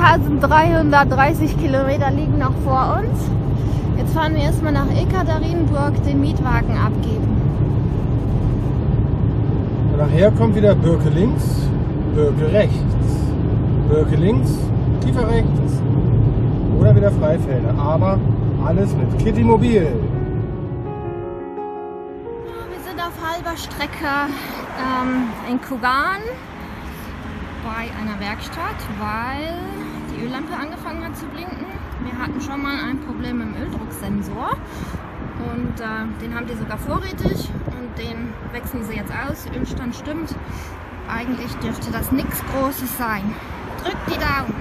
1330 Kilometer liegen noch vor uns. Jetzt fahren wir erstmal nach Ekaterinburg den Mietwagen abgeben. Und nachher kommt wieder Birke links, Birke rechts. Birke links, tiefer rechts. Oder wieder Freifelder. Aber alles mit Kitty Mobil. Wir sind auf halber Strecke in Kugan bei einer Werkstatt, weil die Öllampe angefangen hat zu blinken. Wir hatten schon mal ein Problem mit dem Öldrucksensor und den haben die sogar vorrätig und den wechseln sie jetzt aus. Der Ölstand stimmt. Eigentlich dürfte das nichts Großes sein. Drückt die Daumen!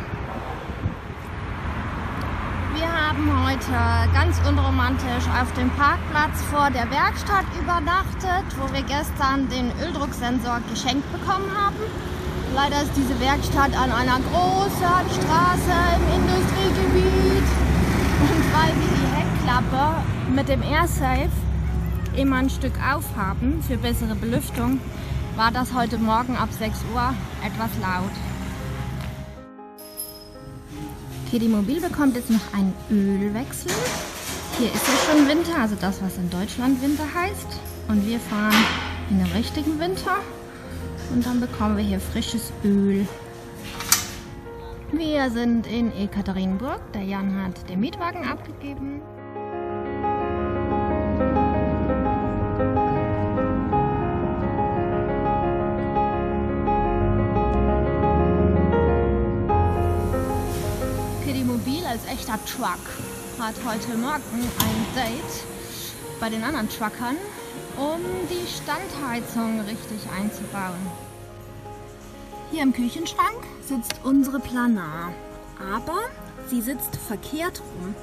Wir haben heute ganz unromantisch auf dem Parkplatz vor der Werkstatt übernachtet, wo wir gestern den Öldrucksensor geschenkt bekommen haben. Leider ist diese Werkstatt an einer großen Straße im Industriegebiet. Und weil wir die Heckklappe mit dem Airsafe immer ein Stück aufhaben für bessere Belüftung, war das heute Morgen ab 6 Uhr etwas laut. Kitty Mobil bekommt jetzt noch einen Ölwechsel. Hier ist ja schon Winter, also das, was in Deutschland Winter heißt. Und wir fahren in den richtigen Winter. Und dann bekommen wir hier frisches Öl. Wir sind in Ekaterinburg. Der Jan hat den Mietwagen abgegeben. Kitty Mobil als echter Truck hat heute Morgen ein Date bei den anderen Truckern, um die Standheizung richtig einzubauen. Hier im Küchenschrank sitzt unsere Planar, aber sie sitzt verkehrt rum,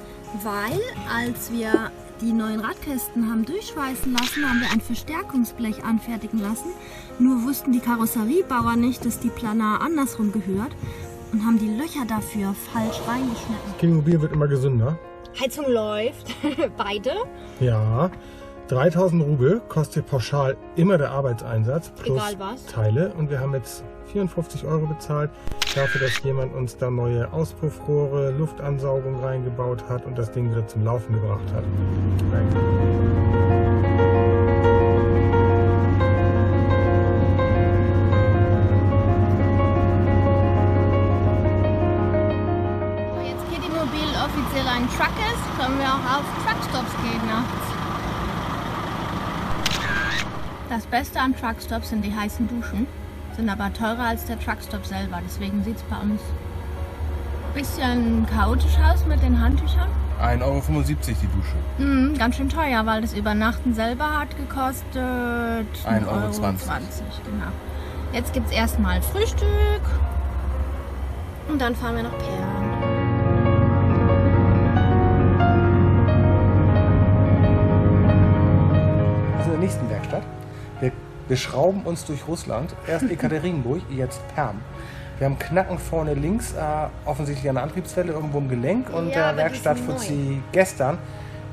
weil als wir die neuen Radkästen haben durchschweißen lassen, haben wir ein Verstärkungsblech anfertigen lassen. Nur wussten die Karosseriebauer nicht, dass die Planar andersrum gehört und haben die Löcher dafür falsch reingeschnitten. Kitty Mobil wird immer gesünder. Heizung läuft, beide. Ja. 3000 Rubel kostet pauschal immer der Arbeitseinsatz plus Teile und wir haben jetzt 54 € bezahlt dafür, dass jemand uns da neue Auspuffrohre, Luftansaugung reingebaut hat und das Ding wieder zum Laufen gebracht hat. Wo jetzt Kitty Mobil offiziell ein Truck ist, können wir auch auf Truckstops gehen nachts. Das Beste an Truckstops sind die heißen Duschen, sind aber teurer als der Truckstop selber, deswegen sieht es bei uns ein bisschen chaotisch aus mit den Handtüchern. 1,75 € die Dusche. Ganz schön teuer, weil das Übernachten selber hat gekostet 1,20 €. Genau. Jetzt gibt es erstmal Frühstück und dann fahren wir nach Perm. Wir sind in der nächsten Werkstatt. Wir schrauben uns durch Russland. Erst Ekaterinburg, jetzt Perm. Wir haben Knacken vorne links, offensichtlich eine Antriebswelle irgendwo im Gelenk. Und ja, der Werkstattfuzzi gestern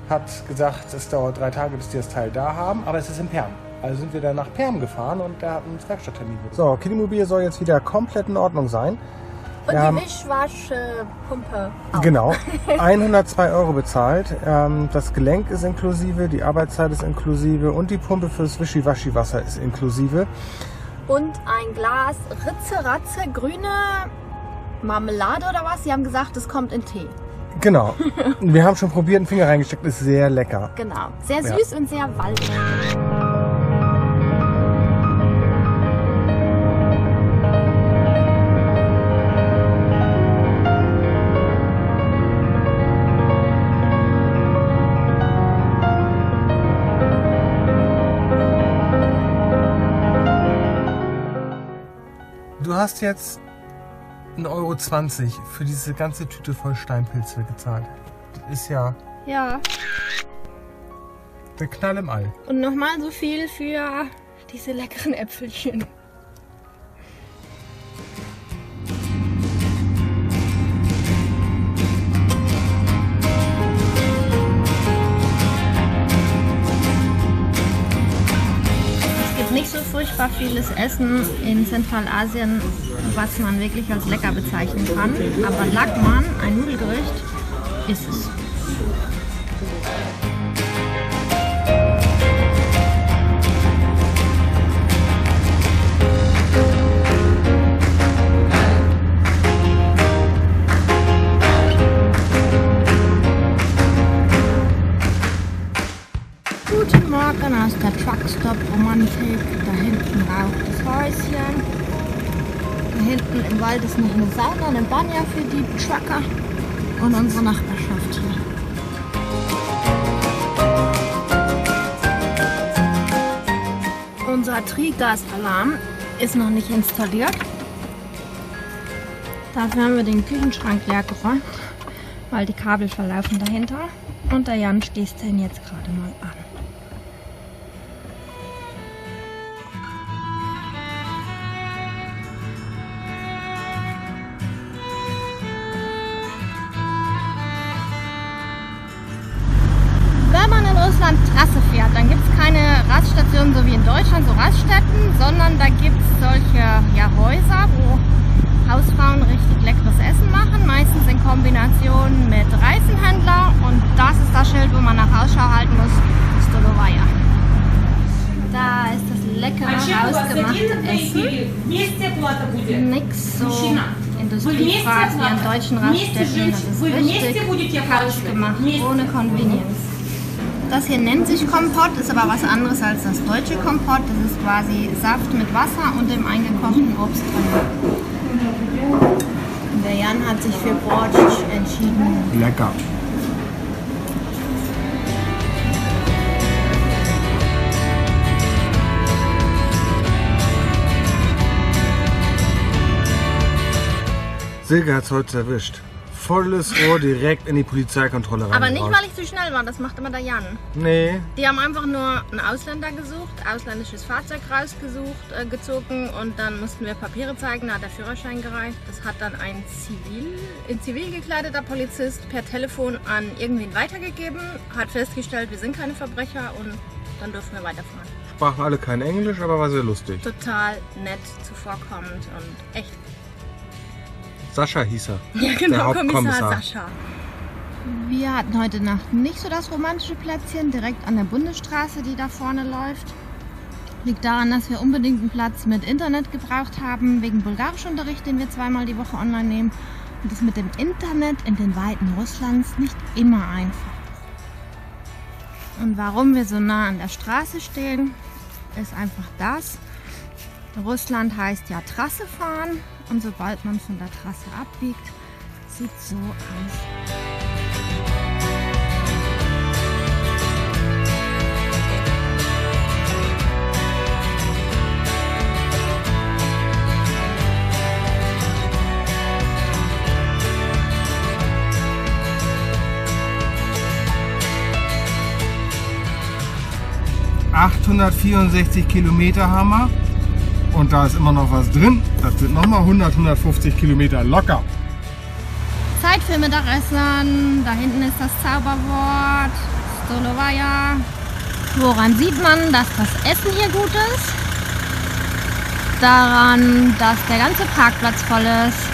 hat gesagt, es dauert 3 Tage, bis die das Teil da haben. Aber es ist in Perm. Also sind wir dann nach Perm gefahren und da hat uns Werkstatttermin bekommen. So, Kitty Mobil soll jetzt wieder komplett in Ordnung sein. Und die Wischwaschpumpe auch. Genau, 102 € bezahlt. Das Gelenk ist inklusive, die Arbeitszeit ist inklusive und die Pumpe fürs Wischiwaschi-Wasser ist inklusive. Und ein Glas Ritze-Ratze, grüne Marmelade oder was? Sie haben gesagt, es kommt in Tee. Genau, wir haben schon probiert, einen Finger reingesteckt, ist sehr lecker. Genau, sehr süß und sehr waldig. Du hast jetzt 1,20 € für diese ganze Tüte voll Steinpilze gezahlt. Das ist ja der Knall im All. Und nochmal so viel für diese leckeren Äpfelchen. nicht so furchtbar vieles Essen in Zentralasien, was man wirklich als lecker bezeichnen kann. Aber Lakman, ein Nudelgericht, ist es. Guten Morgen aus der Truckstop-Romantik. Da hinten raucht das Häuschen. Da hinten im Wald ist noch eine Sauna, eine Banja für die Trucker und unsere Nachbarschaft hier. Unser Trigasalarm ist noch nicht installiert. Dafür haben wir den Küchenschrank leer geräumt, weil die Kabel verlaufen dahinter. Und der Jan schließt den jetzt gerade mal an. Wenn man in Russland Trasse fährt, dann gibt es keine Raststationen so wie in Deutschland, so Raststätten, sondern da gibt es solche Häuser, wo Hausfrauen richtig leckeres Essen machen, meistens in Kombination mit Reisenhändler, und das ist das Schild, wo man nach Ausschau halten muss, Stolovaja. Da ist das leckere, hausgemachte Essen. Nix so Industriefraß wie an deutschen Raststätten, das ist richtig hausgemacht, ohne Convenience. Das hier nennt sich Kompott, ist aber was anderes als das deutsche Kompott. Das ist quasi Saft mit Wasser und dem eingekochten Obst drin. Der Jan hat sich für Borscht entschieden. Lecker. Silke hat es heute erwischt. Volles Rohr direkt in die Polizeikontrolle rein. Aber nicht, weil ich zu schnell war, das macht immer der Jan. Nee. Die haben einfach nur einen Ausländer gesucht, ausländisches Fahrzeug gezogen, und dann mussten wir Papiere zeigen, da hat der Führerschein gereicht. Das hat dann ein in Zivil gekleideter Polizist per Telefon an irgendwen weitergegeben, hat festgestellt, wir sind keine Verbrecher, und dann durften wir weiterfahren. Sprachen alle kein Englisch, aber war sehr lustig. Total nett, zuvorkommend und echt. Sascha hieß er. Ja, genau, der Hauptkommissar. Sascha. Wir hatten heute Nacht nicht so das romantische Plätzchen direkt an der Bundesstraße, die da vorne läuft. Liegt daran, dass wir unbedingt einen Platz mit Internet gebraucht haben, wegen Bulgarischunterricht, den wir zweimal die Woche online nehmen. Und das mit dem Internet in den Weiten Russlands nicht immer einfach ist. Und warum wir so nah an der Straße stehen, ist einfach das. Russland heißt ja Trasse fahren, und sobald man von der Trasse abbiegt, sieht so aus. ...864 Kilometer haben wir. Und da ist immer noch was drin. Das sind nochmal 150 Kilometer locker. Zeit für Mittagessen. Da hinten ist das Zauberwort. Stolovaja. Woran sieht man, dass das Essen hier gut ist? Daran, dass der ganze Parkplatz voll ist.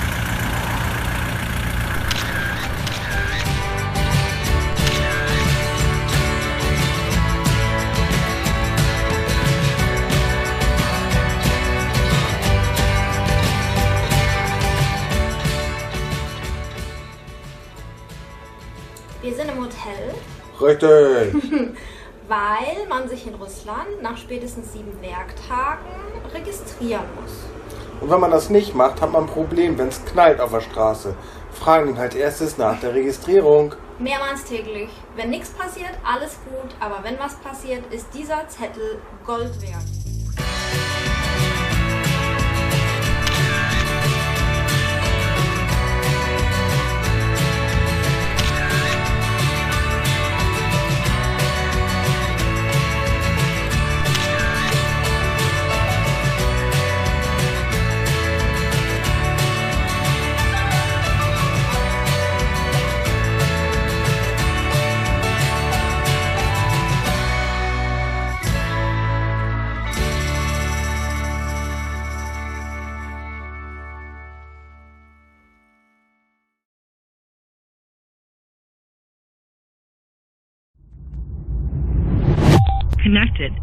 Wir sind im Hotel. Richtig. Weil man sich in Russland nach spätestens 7 Werktagen registrieren muss. Und wenn man das nicht macht, hat man ein Problem, wenn es knallt auf der Straße. Fragen ihn halt erstes nach der Registrierung. Mehrmals täglich. Wenn nichts passiert, alles gut. Aber wenn was passiert, ist dieser Zettel Gold wert. connected.